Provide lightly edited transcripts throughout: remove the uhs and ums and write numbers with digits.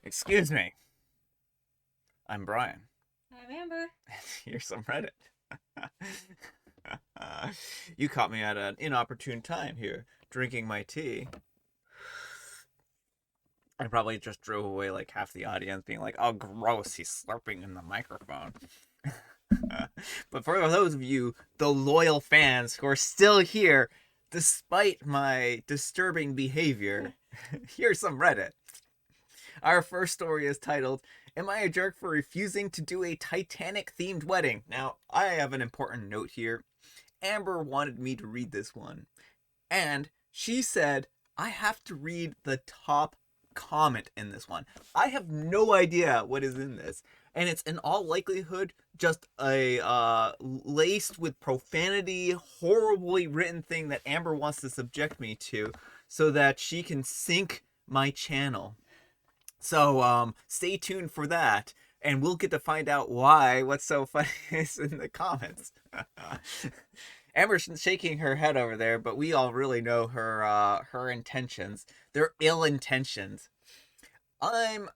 Excuse me. I'm Brian. I'm Amber. Here's some Reddit. You caught me at an inopportune time here, drinking my tea. I probably just drove away like half the audience, being like, "Oh, gross! He's slurping in the microphone." But for those of you, the loyal fans who are still here, despite my disturbing behavior, here's some Reddit. Our first story is titled, Am I a Jerk for Refusing to Do a Titanic-themed Wedding? Now, I have an important note here. Amber wanted me to read this one, and she said I have to read the top comment in this one. I have no idea what is in this, and it's in all likelihood just a laced with profanity, horribly written thing that Amber wants to subject me to so that she can sink my channel. So stay tuned for that, and we'll get to find out why what's so funny is in the comments. Amber's shaking her head over there, but we all really know her intentions. They're ill intentions. I'm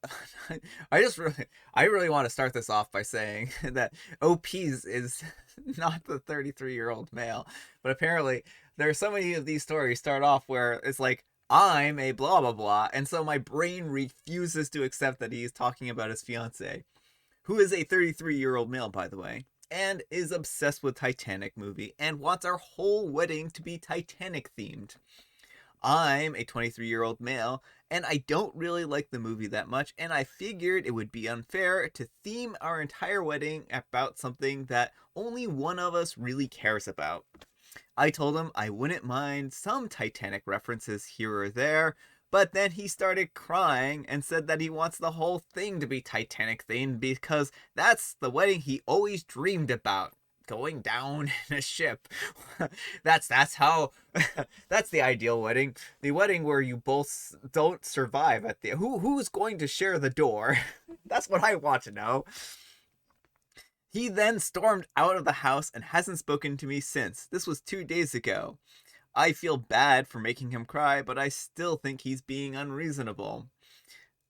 I really want to start this off by saying that OP's is not the 33-year-old male, but apparently there are so many of these stories start off where it's like I'm a blah blah blah, and so my brain refuses to accept that he's talking about his fiance, who is a 33-year-old male, by the way, and is obsessed with Titanic movie and wants our whole wedding to be Titanic themed. I'm a 23-year-old male, and I don't really like the movie that much, and I figured it would be unfair to theme our entire wedding about something that only one of us really cares about. I told him I wouldn't mind some Titanic references here or there, but then he started crying and said that he wants the whole thing to be Titanic themed because that's the wedding he always dreamed about. Going down in a ship. that's how that's the ideal wedding. The wedding where you both don't survive at the who's going to share the door? That's what I want to know. He then stormed out of the house and hasn't spoken to me since. This was 2 days ago. I feel bad for making him cry, but I still think he's being unreasonable.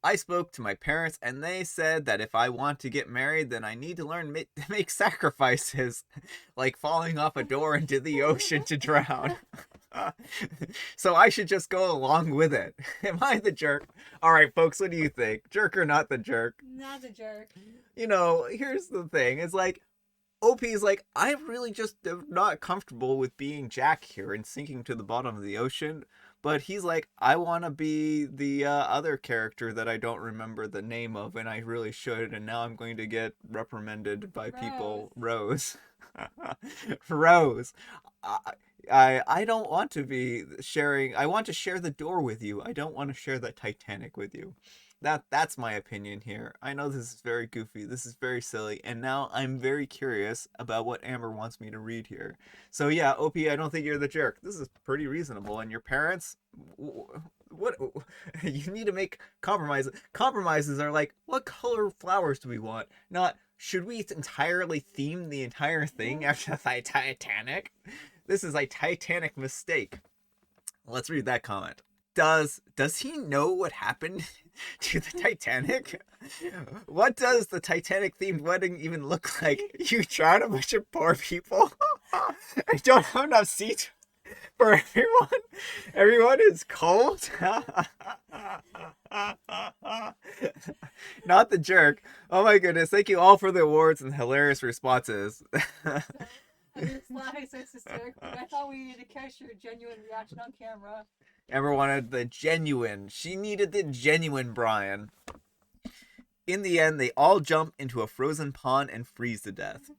I spoke to my parents, and they said that if I want to get married, then I need to learn to make sacrifices, like falling off a door into the ocean to drown. So I should just go along with it. Am I the jerk? All right, folks, what do you think? Jerk or not the jerk? Not a jerk. Here's the thing. It's like, OP's like, I really just am not comfortable with being Jack here and sinking to the bottom of the ocean. But he's like, I want to be the other character that I don't remember the name of, and I really should. And now I'm going to get reprimanded by people. Rose. Rose. I, I don't want to be sharing. I want to share the door with you. I don't want to share the Titanic with you. That's my opinion here. I know this is very goofy. This is very silly, and now I'm very curious about what Amber wants me to read here. So yeah, OP, I don't think you're the jerk. This is pretty reasonable. And your parents, what you need to make compromises. Compromises are like, what color flowers do we want? Not should we entirely theme the entire thing after the Titanic? This is a Titanic mistake. Let's read that comment. Does he know what happened to the Titanic? What does the Titanic themed wedding even look like? You drown a bunch of poor people. I don't have enough seats for everyone. Everyone is cold. Not the jerk. Oh my goodness. Thank you all for the awards and hilarious responses. I'm just laughing so hysterical. I thought we needed to catch your genuine reaction on camera. Ever wanted the genuine. She needed the genuine Brian. In the end, they all jump into a frozen pond and freeze to death.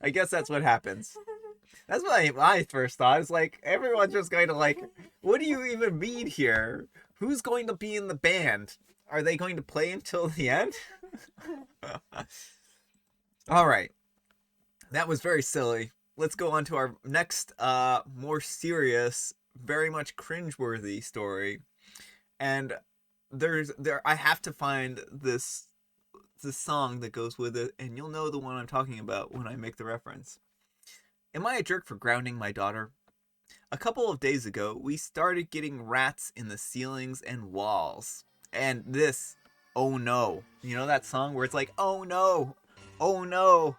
I guess that's what happens. That's what I first thought. It's like, everyone's just going to like, what do you even mean here? Who's going to be in the band? Are they going to play until the end? All right. That was very silly. Let's go on to our next, more serious, very much cringeworthy story. And I have to find this song that goes with it, and you'll know the one I'm talking about when I make the reference. Am I a jerk for grounding my daughter? A couple of days ago, we started getting rats in the ceilings and walls. And this, oh no. You know that song where it's like, oh no, oh no,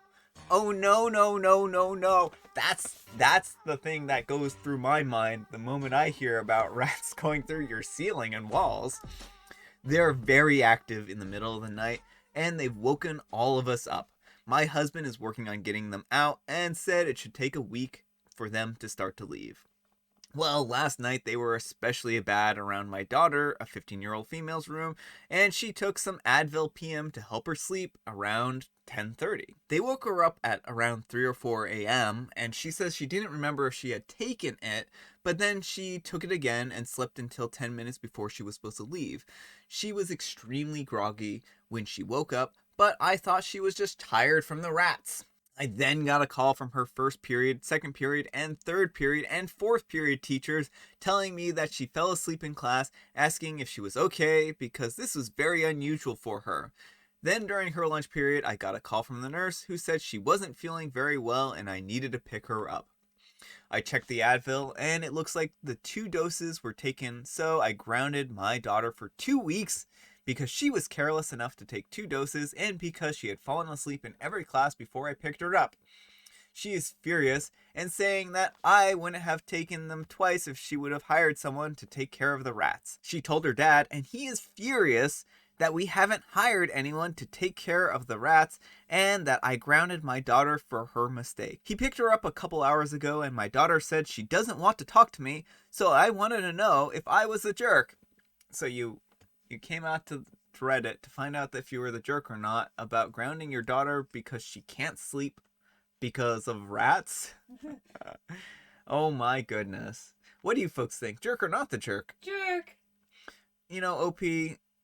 oh no, no, no, no, no. That's the thing that goes through my mind the moment I hear about rats going through your ceiling and walls. They're very active in the middle of the night, and they've woken all of us up. My husband is working on getting them out and said it should take a week for them to start to leave. Well, last night they were especially bad around my daughter, a 15-year-old female's room, and she took some Advil PM to help her sleep around 10:30. They woke her up at around 3 or 4 a.m., and she says she didn't remember if she had taken it, but then she took it again and slept until 10 minutes before she was supposed to leave. She was extremely groggy when she woke up, but I thought she was just tired from the rats. I then got a call from her first period, second period, and third period, and fourth period teachers telling me that she fell asleep in class, asking if she was okay, because this was very unusual for her. Then during her lunch period, I got a call from the nurse who said she wasn't feeling very well and I needed to pick her up. I checked the Advil and it looks like the 2 doses were taken, so I grounded my daughter for 2 weeks because she was careless enough to take 2 doses and because she had fallen asleep in every class before I picked her up. She is furious and saying that I wouldn't have taken them twice if she would have hired someone to take care of the rats. She told her dad, and he is furious that we haven't hired anyone to take care of the rats and that I grounded my daughter for her mistake. He picked her up a couple hours ago and my daughter said she doesn't want to talk to me, so I wanted to know if I was a jerk. So you came out to Reddit to find out if you were the jerk or not about grounding your daughter because she can't sleep because of rats? Oh my goodness. What do you folks think? Jerk or not the jerk? Jerk. You know, OP,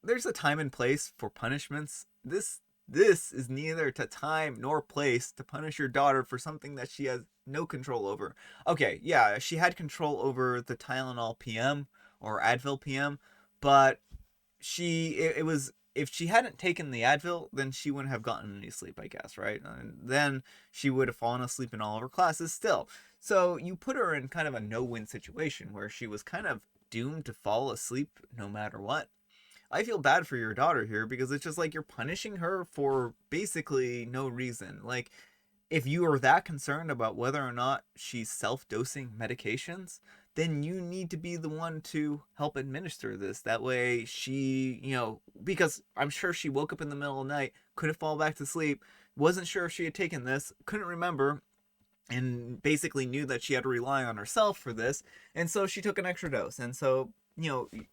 there's a time and place for punishments. This is neither to time nor place to punish your daughter for something that she has no control over. Okay, yeah, she had control over the Tylenol PM or Advil PM, but it was, if she hadn't taken the Advil, then she wouldn't have gotten any sleep, I guess, right? And then she would have fallen asleep in all of her classes still. So you put her in kind of a no-win situation where she was kind of doomed to fall asleep no matter what. I feel bad for your daughter here because it's just like you're punishing her for basically no reason. Like, if you are that concerned about whether or not she's self-dosing medications, then you need to be the one to help administer this. That way she, because I'm sure she woke up in the middle of the night, couldn't fall back to sleep, wasn't sure if she had taken this, couldn't remember, and basically knew that she had to rely on herself for this, and so she took an extra dose. And so,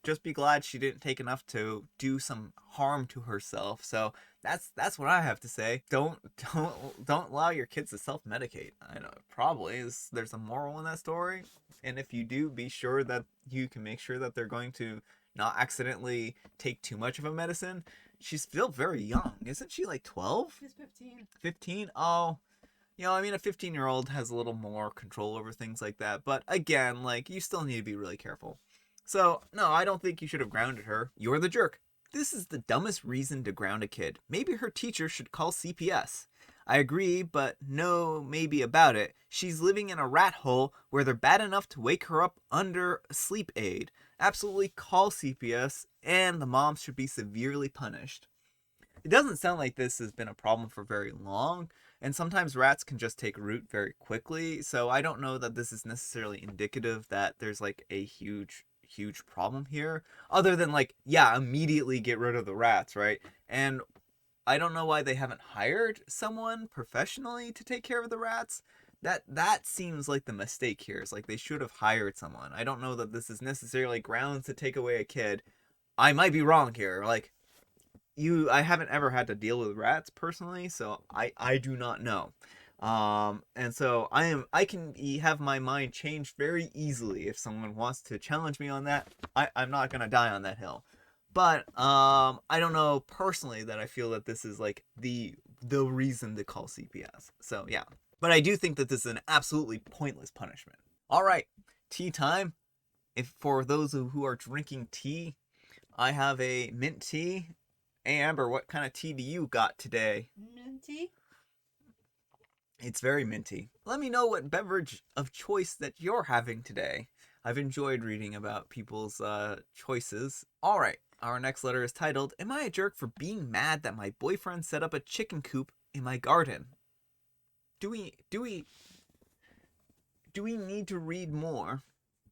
just be glad she didn't take enough to do some harm to herself. So that's what I have to say. Don't allow your kids to self-medicate. I know probably there's a moral in that story, and if you do, be sure that you can make sure that they're going to not accidentally take too much of a medicine. She's still very young, isn't she? Like 12? She's 15. 15? Oh. I mean, a 15-year-old has a little more control over things like that. But again, like, you still need to be really careful. So, no, I don't think you should have grounded her. You're the jerk. This is the dumbest reason to ground a kid. Maybe her teacher should call CPS. I agree, but no maybe about it. She's living in a rat hole where they're bad enough to wake her up under a sleep aid. Absolutely call CPS, and the mom should be severely punished. It doesn't sound like this has been a problem for very long, and sometimes rats can just take root very quickly, so I don't know that this is necessarily indicative that there's like a huge problem here, other than like, yeah, immediately get rid of the rats, right? And I don't know why they haven't hired someone professionally to take care of the rats. That seems like the mistake here. It's like they should have hired someone. I don't know that this is necessarily grounds to take away a kid. I might be wrong here. Like, I haven't ever had to deal with rats personally, so I do not know. And so I can have my mind changed very easily if someone wants to challenge me on that. I'm not gonna die on that hill. But I don't know personally that I feel that this is like the reason to call CPS. So yeah. But I do think that this is an absolutely pointless punishment. All right, tea time. If for those who are drinking tea, I have a mint tea. Hey Amber, what kind of tea do you got today? Mint tea? It's very minty. Let me know what beverage of choice that you're having today. I've enjoyed reading about people's choices. All right, our next letter is titled, Am I a jerk for being mad that my boyfriend set up a chicken coop in my garden? Do we need to read more?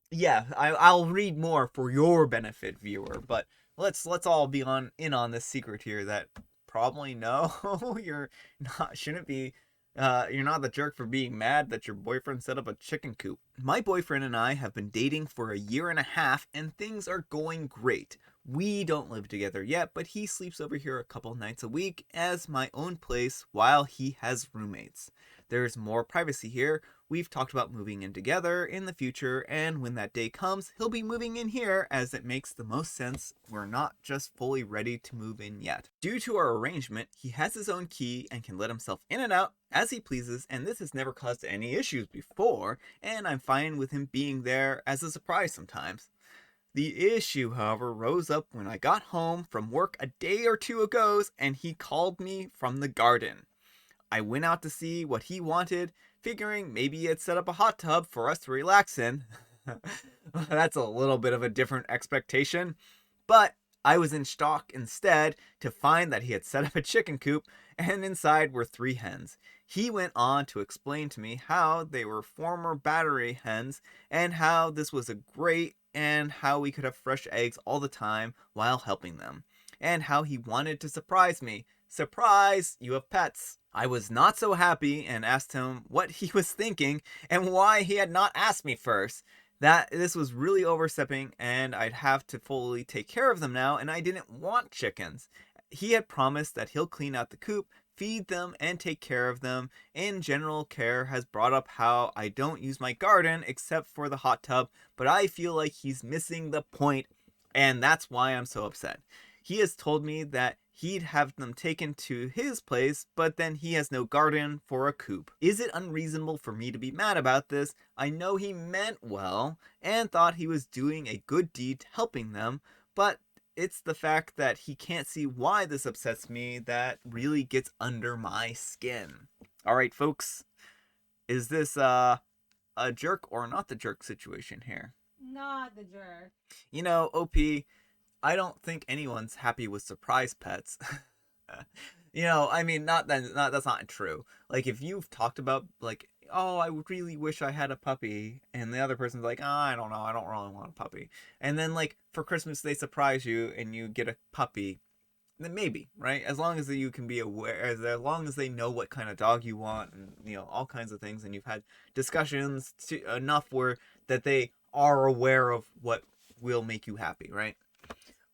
Yeah, I'll read more for your benefit, viewer. But let's all be on this secret here that probably no, you're not. Shouldn't be. You're not the jerk for being mad that your boyfriend set up a chicken coop. My boyfriend and I have been dating for a year and a half, and things are going great. We don't live together yet, but he sleeps over here a couple nights a week as my own place while he has roommates. There's more privacy here. We've talked about moving in together in the future, and when that day comes, he'll be moving in here as it makes the most sense. We're not just fully ready to move in yet. Due to our arrangement, he has his own key and can let himself in and out as he pleases, and this has never caused any issues before, and I'm fine with him being there as a surprise sometimes. The issue, however, rose up when I got home from work a day or two ago, and he called me from the garden. I went out to see what he wanted, figuring maybe he had set up a hot tub for us to relax in. That's a little bit of a different expectation. But I was in shock instead to find that he had set up a chicken coop and inside were 3 hens. He went on to explain to me how they were former battery hens and how this was a great and how we could have fresh eggs all the time while helping them. And how he wanted to surprise me. Surprise! You have pets. I was not so happy and asked him what he was thinking and why he had not asked me first. That this was really overstepping and I'd have to fully take care of them now, and I didn't want chickens. He had promised that he'll clean out the coop, feed them, and take care of them. In general care has brought up how I don't use my garden except for the hot tub, but I feel like he's missing the point, and that's why I'm so upset. He has told me that he'd have them taken to his place, but then he has no garden for a coop. Is it unreasonable for me to be mad about this? I know he meant well and thought he was doing a good deed helping them, but it's the fact that he can't see why this upsets me that really gets under my skin. All right, folks, is this a jerk or not the jerk situation here? Not the jerk. OP, I don't think anyone's happy with surprise pets. I mean, that's not true. Like, if you've talked about, like, oh, I really wish I had a puppy, and the other person's like, oh, I don't know, I don't really want a puppy. And then, like, for Christmas, they surprise you and you get a puppy, then maybe, right? As long as you can be aware, as long as they know what kind of dog you want, and, all kinds of things, and you've had discussions enough where that they are aware of what will make you happy, right?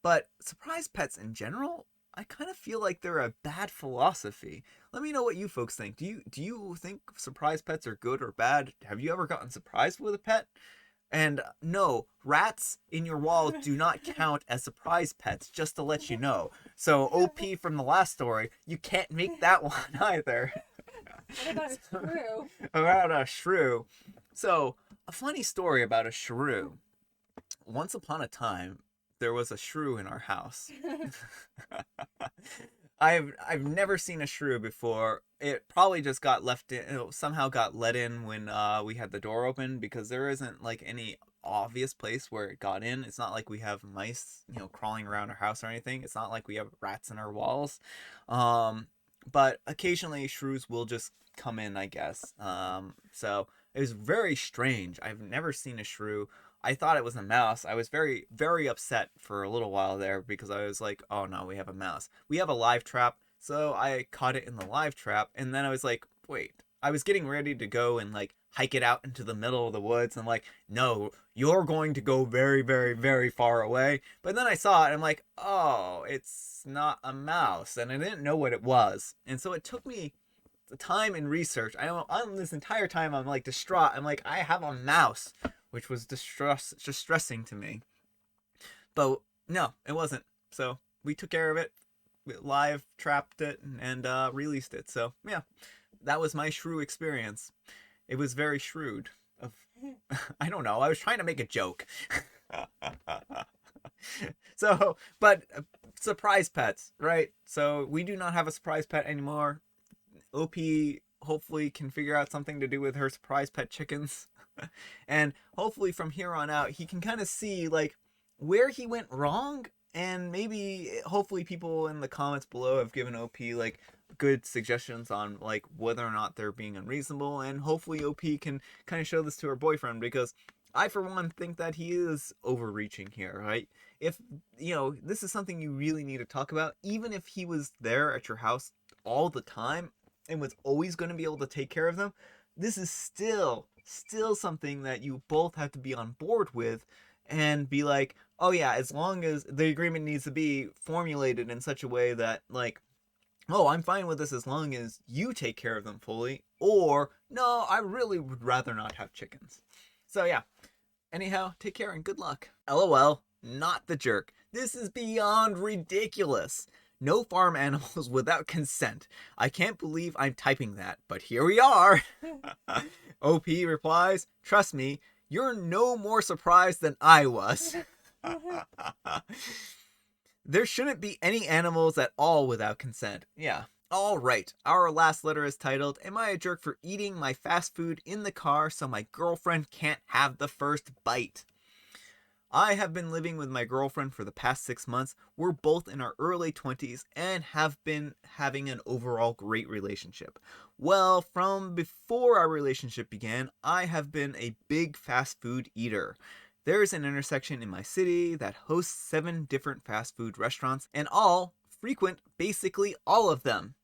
But surprise pets in general, I kind of feel like they're a bad philosophy. Let me know what you folks think. Do you think surprise pets are good or bad? Have you ever gotten surprised with a pet? And no, rats in your wall do not count as surprise pets, just to let you know. So OP from the last story, you can't make that one either. What about a shrew? About a shrew. So, a funny story about a shrew. Once upon a time, there was a shrew in our house. I've never seen a shrew before. It probably just got left in. It somehow got let in when we had the door open, because there isn't like any obvious place where it got in. It's not like we have mice, crawling around our house or anything. It's not like we have rats in our walls. But occasionally shrews will just come in, I guess. So it was very strange. I've never seen a shrew. I thought it was a mouse. I was very, very upset for a little while there because I was like, oh no, we have a mouse. We have a live trap, so I caught it in the live trap, and then I was like, wait. I was getting ready to go and like hike it out into the middle of the woods, and like, no, you're going to go very, very, very far away. But then I saw it, and I'm like, oh, it's not a mouse, and I didn't know what it was. And so it took me the time and research. I'm this entire time I'm like distraught. I'm like, I have a mouse, which was distressing to me. But no, it wasn't. So we took care of it. We live trapped it and released it. So yeah, that was my shrew experience. It was very shrewd. I don't know. I was trying to make a joke. So, but surprise pets, right? So we do not have a surprise pet anymore. OP hopefully can figure out something to do with her surprise pet chickens. And hopefully from here on out, he can kind of see like where he went wrong. And maybe hopefully people in the comments below have given OP like good suggestions on like whether or not they're being unreasonable. And hopefully OP can kind of show this to her boyfriend, because I, for one, think that he is overreaching here, right? If, this is something you really need to talk about, even if he was there at your house all the time and was always going to be able to take care of them, this is still something that you both have to be on board with and be like, oh yeah, as long as the agreement needs to be formulated in such a way that, like, oh, I'm fine with this as long as you take care of them fully, or no, I really would rather not have chickens. So yeah. Anyhow, take care and good luck. LOL, not the jerk. This is beyond ridiculous. No farm animals without consent. I can't believe I'm typing that, but here we are. OP replies, trust me, you're no more surprised than I was. There shouldn't be any animals at all without consent. Yeah. Alright, our last letter is titled, Am I a jerk for eating my fast food in the car so my girlfriend can't have the first bite? I have been living with my girlfriend for the past 6 months. We're both in our early 20s and have been having an overall great relationship. Well, from before our relationship began, I have been a big fast food eater. There's an intersection in my city that hosts 7 different fast food restaurants, and all frequent basically all of them.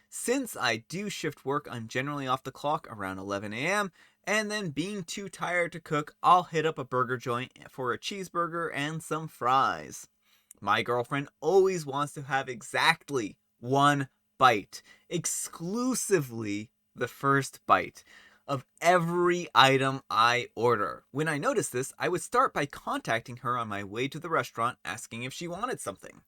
Since I do shift work, I'm generally off the clock around 11 a.m. and then being too tired to cook, I'll hit up a burger joint for a cheeseburger and some fries. My girlfriend always wants to have exactly one bite, exclusively the first bite, of every item I order. When I noticed this, I would start by contacting her on my way to the restaurant asking if she wanted something.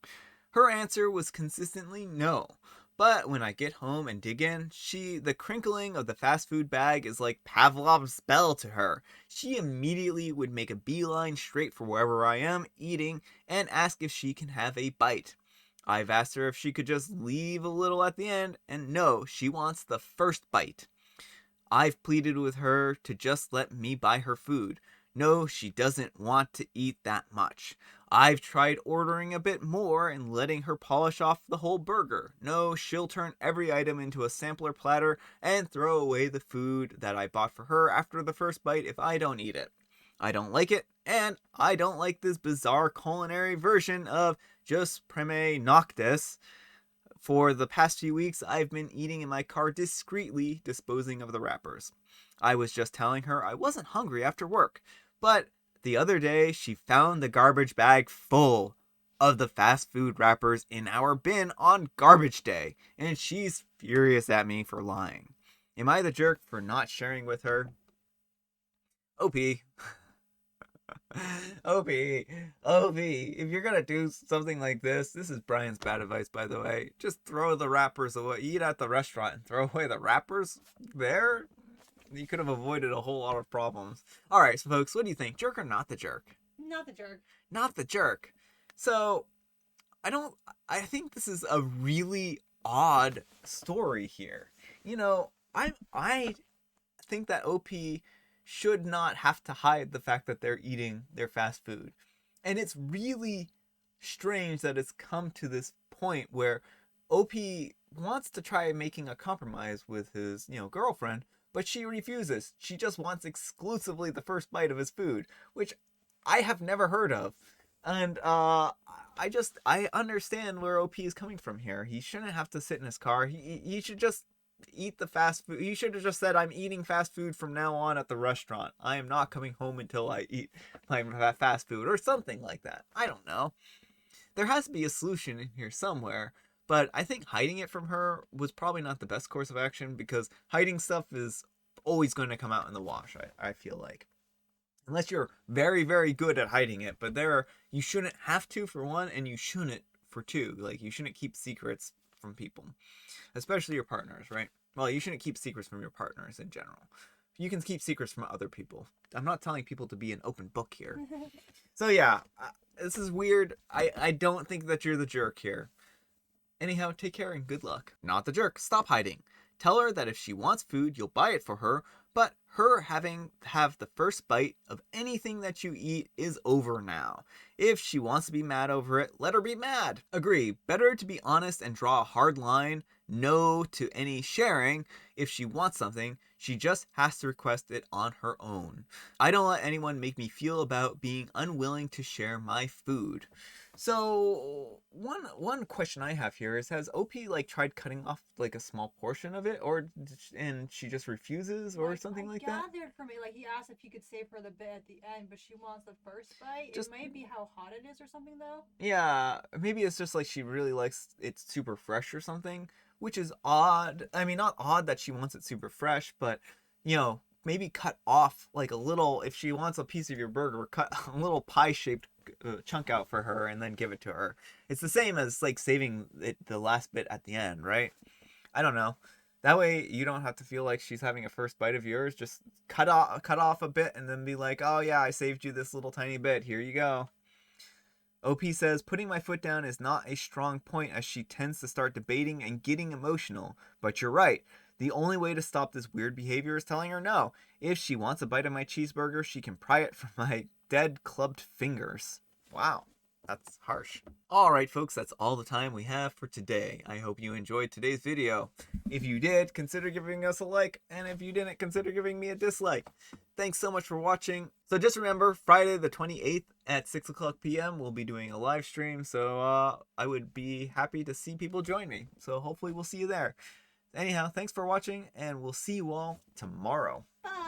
Her answer was consistently no. But when I get home and dig in, the crinkling of the fast food bag is like Pavlov's bell to her. She immediately would make a beeline straight for wherever I am eating and ask if she can have a bite. I've asked her if she could just leave a little at the end, and no, she wants the first bite. I've pleaded with her to just let me buy her food. No, she doesn't want to eat that much. I've tried ordering a bit more and letting her polish off the whole burger. No, she'll turn every item into a sampler platter and throw away the food that I bought for her after the first bite if I don't eat it. I don't like it, and I don't like this bizarre culinary version of just prime noctis. For the past few weeks, I've been eating in my car discreetly, disposing of the wrappers. I was just telling her I wasn't hungry after work, but the other day she found the garbage bag full of the fast food wrappers in our bin on garbage day, and she's furious at me for lying. Am I the jerk for not sharing with her? OP. OP, if you're gonna do something like this is Brian's bad advice, by the way. Just throw the wrappers away. Eat at the restaurant and throw away the wrappers there. You could have avoided a whole lot of problems. Alright, so folks, what do you think? Jerk or not the jerk? Not the jerk. Not the jerk. So, I think this is a really odd story here. I think that OP should not have to hide the fact that they're eating their fast food. And it's really strange that it's come to this point where OP wants to try making a compromise with his, girlfriend, but she refuses. She just wants exclusively the first bite of his food, which I have never heard of. And I understand where OP is coming from here. He shouldn't have to sit in his car. He should just eat the fast food. He should have just said, I'm eating fast food from now on at the restaurant. I am not coming home until I eat my fast food, or something like that. I don't know. There has to be a solution in here somewhere, but I think hiding it from her was probably not the best course of action, because hiding stuff is always going to come out in the wash, I feel like. Unless you're very, very good at hiding it, but you shouldn't have to, for one, and you shouldn't for two. Like, you shouldn't keep secrets from people, especially your partners, right? Well, you shouldn't keep secrets from your partners in general. You can keep secrets from other people. I'm not telling people to be an open book here. So yeah, this is weird. I don't think that you're the jerk here. Anyhow, take care and good luck. Not the jerk. Stop hiding. Tell her that if she wants food, you'll buy it for her, but her have the first bite of anything that you eat is over now. If she wants to be mad over it, let her be mad. Agree, better to be honest and draw a hard line. No to any sharing. If she wants something, she just has to request it on her own. I don't let anyone make me feel about being unwilling to share my food. So one question I have here is, has OP like tried cutting off like a small portion of it, or and she just refuses, or something like that? I gathered from it, like he asked if he could save her the bit at the end, but she wants the first bite. It may be how hot it is or something though. Yeah, maybe it's just like she really likes it super fresh or something, which is odd. I mean, not odd that she wants it super fresh, but maybe cut off like a little. If she wants a piece of your burger, cut a little pie-shaped chunk out for her and then give it to her. It's the same as like saving it the last bit at the end, right? I don't know. That way you don't have to feel like she's having a first bite of yours. Just cut off a bit and then be like, "Oh yeah, I saved you this little tiny bit. Here you go." OP says, putting my foot down is not a strong point as she tends to start debating and getting emotional. But you're right. The only way to stop this weird behavior is telling her no. If she wants a bite of my cheeseburger, she can pry it from my dead clubbed fingers. Wow, that's harsh. Alright folks, that's all the time we have for today. I hope you enjoyed today's video. If you did, consider giving us a like, and if you didn't, consider giving me a dislike. Thanks so much for watching. So just remember, Friday the 28th at 6 o'clock p.m. we'll be doing a live stream, so I would be happy to see people join me. So hopefully we'll see you there. Anyhow, thanks for watching, and we'll see you all tomorrow. Bye!